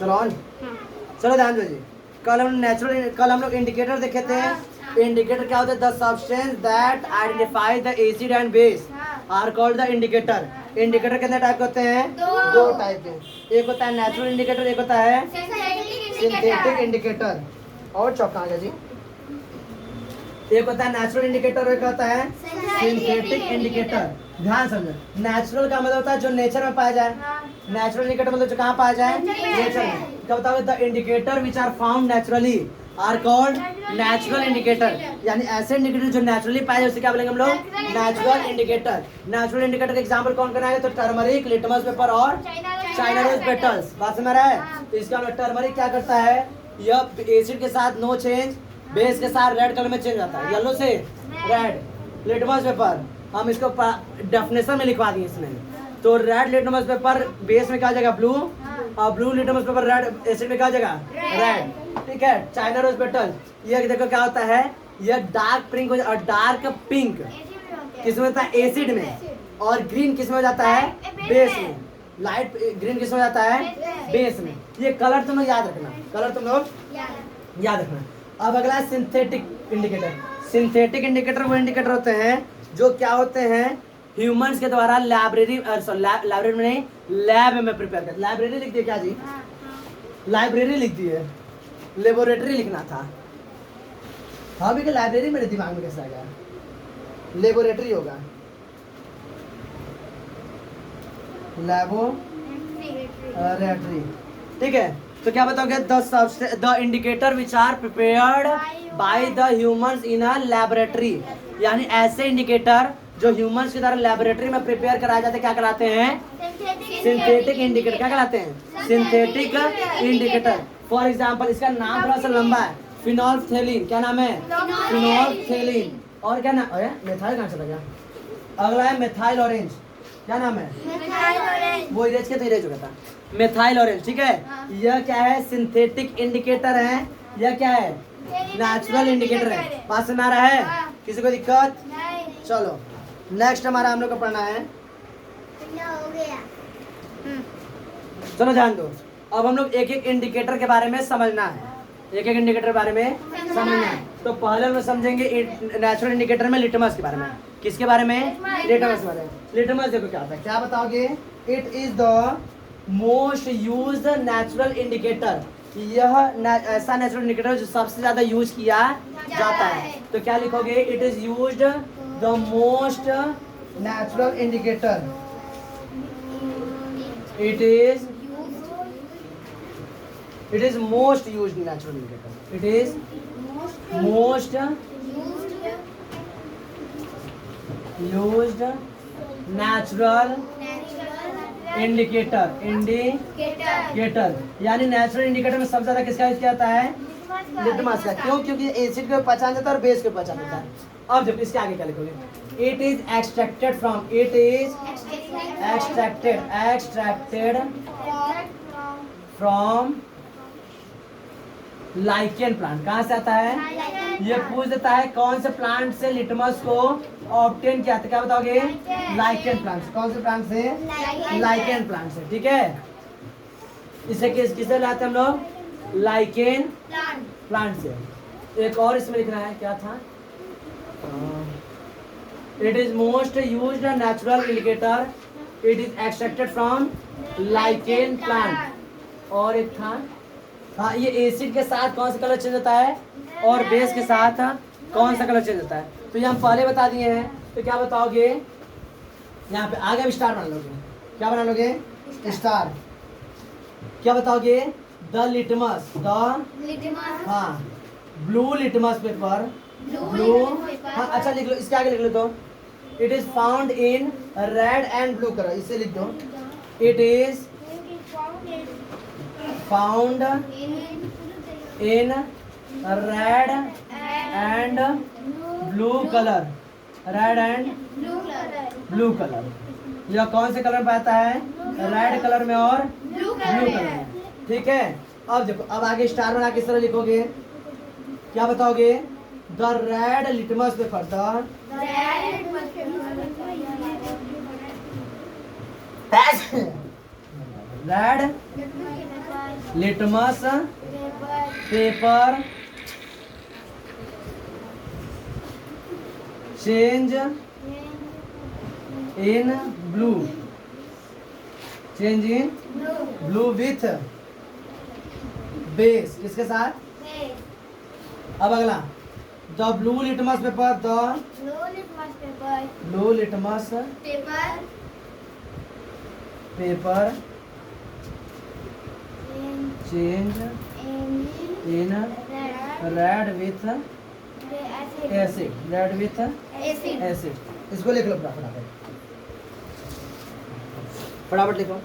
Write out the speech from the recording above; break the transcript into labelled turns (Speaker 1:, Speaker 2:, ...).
Speaker 1: चलो ऑन। चलो ध्यान दो जी। कल हम लोग इंडिकेटर देखे थे। इंडिकेटर क्या होता है? The substance that identify the acid and base are called the indicator. Indicator कितने टाइप के होते हैं? दो टाइप के। एक होता है नेचुरल इंडिकेटर, एक होता है सिंथेटिक इंडिकेटर। और चौका आ गया जी। एक होता है नेचुरल इंडिकेटर और एक होता है सिंथेटिक इंडिकेटर। ध्यान समझो। नेचुरल का मतलब होता है जो नेचर में पाया जाए। नेचुरल इंडिकेटर मतलब जो कहाँ पाया जाए? नेचर में। क्या बताओगे? The indicator which are found naturally are called natural indicator. यानी ऐसे इंडिकेटर जो नेचुरली पाए जाए उसे क्या बोलेंगे हम लोग? Natural indicator. नेचुरल इंडिकेटर का एग्जांपल कौन कराएगा? तो टर्मरिक, लिटमस पेपर और चाइना रोज पेटल्स। बात समझ रहा है? तो इसका मतलब टर्मरिक क्या करता है? यह एसिड के साथ नो चेंज, बेस के साथ रेड कलर में चेंज आता है, येलो से रेड। लिटमस पेपर हम इसको डेफिनेशन में लिखवा दिए इसमें। तो रेड लिटमस पेपर बेस में क्या जाएगा? ब्लू। और blue litmus paper red acid में क्या जाएगा? रेड। ठीक है। चाइना रोज पेटल ये देखो क्या होता है? ये डार्क पिंक और डार्क पिंक किसमें होता है? एसिड में। और ग्रीन किसमें हो जाता है? बेस में। लाइट ग्रीन किसमें हो जाता है? बेस में। ये कलर तुम लोग याद रखना, कलर तुम लोग याद रखना। अब अगला है सिंथेटिक इंडिकेटर। सिंथेटिक इंडिकेटर वो इंडिकेटर होते हैं जो क्या होते हैं? ह्यूमंस के द्वारा लाइब्रेरी में नहीं, लैब में प्रिपेयर कर। लाइब्रेरी लिख दिए क्या जी? लाइब्रेरी लिख दिए, लेबोरेटरी लिखना था। हाँ भी लाइब्रेरी मेरे दिमाग में कैसे आ गया? लेबोरेटरी होगा, लेबोरेटरी। ठीक है। तो क्या बताओगे? The indicator which are prepared by the humans in a laboratory. यानी ऐसे इंडिकेटर जो ह्यूमंस के द्वारा लेबोरेटरी में प्रिपेयर कराए जाते क्या कहलाते हैं? Synthetic indicator. क्या कहलाते हैं? Synthetic indicator. फॉर एग्जांपल इसका नाम थोड़ा सा लंबा है, फिनोल्फथेलिन। क्या नाम है? फिनोल्फथेलिन। और क्या नाम? अरे मेथाइल कहाँ चला गया? अगला है मेथाइल ऑरेंज। क्या नाम है? वो इरेज के तो इरेज हो गया था। Methyl orange. ठीक है। यह क्या है? सिंथेटिक इंडिकेटर है। यह क्या है? नेचुरल इंडिकेटर है। पास में आ रहा है? किसी को दिक्कत? चलो नेक्स्ट हमारा हम लोग का पढ़ना है। चलो ध्यान दो। अब हम लोग एक एक इंडिकेटर के बारे में समझना है। एक एक इंडिकेटर के बारे में समझना है। तो पहले हम समझेंगे नेचुरल इंडिकेटर में लिटमस के बारे में। किसके बारे में? लिटमस के बारे में। लिटमस देखो क्या होता है, क्या बताओगे? It is the most used natural indicator. यह ऐसा नेचुरल इंडिकेटर जो सबसे ज्यादा यूज किया जाता है। तो क्या लिखोगे? It is used the most natural indicator. It is most used natural indicator. It is most used natural indicator. यानी नेचुरल इंडिकेटर में सबसे ज्यादा किसका यूज किया जाता है? लिटमस का। क्यों? क्योंकि एसिड को पहचान जाता है और बेस को पहचान जाता है। अब जब इसके आगे क्या लिखोगे? It is extracted from lichen plant. कहाँ से आता है? ये पूछ देता है कौन से प्लांट से लिटमस को ऑब्टेन किया था। क्या बताओगे? लाइकेन प्लांट से। कौन से प्लांट से? लाइकेन प्लांट से। ठीक है। इसे किससे लाते हम लोग? लाइकेन प्लांट से। एक और इसमें लिखना है, क्या था? It is most used natural indicator. It is extracted from lichen plant. और एक था, हाँ, ये एसिड के साथ कौन सा कलर चेंज होता है और बेस के साथ कौन सा कलर चेंज होता है। तो ये हम पहले बता दिए हैं। तो क्या बताओगे? यहाँ पे आगे स्टार बना लोगे। क्या बना लोगे? स्टार। क्या बताओगे? The litmus. हाँ, ब्लू लिटमस पेपर। ब्लू। हाँ, अच्छा लिख लो, इसके आगे लिख लो। तो it is found in red and blue colour. इसे लिख दो। It is found in red and blue colour. Red and blue colour. यह कौन से कलर में पाता है? रेड कलर में और ब्लू कलर में। ठीक है। अब देखो, अब आगे स्टार बना किस तरह लिखोगे? क्या बताओगे? The red litmus paper. The red litmus paper change in blue, change in blue with base, किसके साथ? अब अगला, the blue litmus paper, the blue litmus paper change in red with acid, red with acid. इसको लिख लो फटाफट, फटाफट लिखो।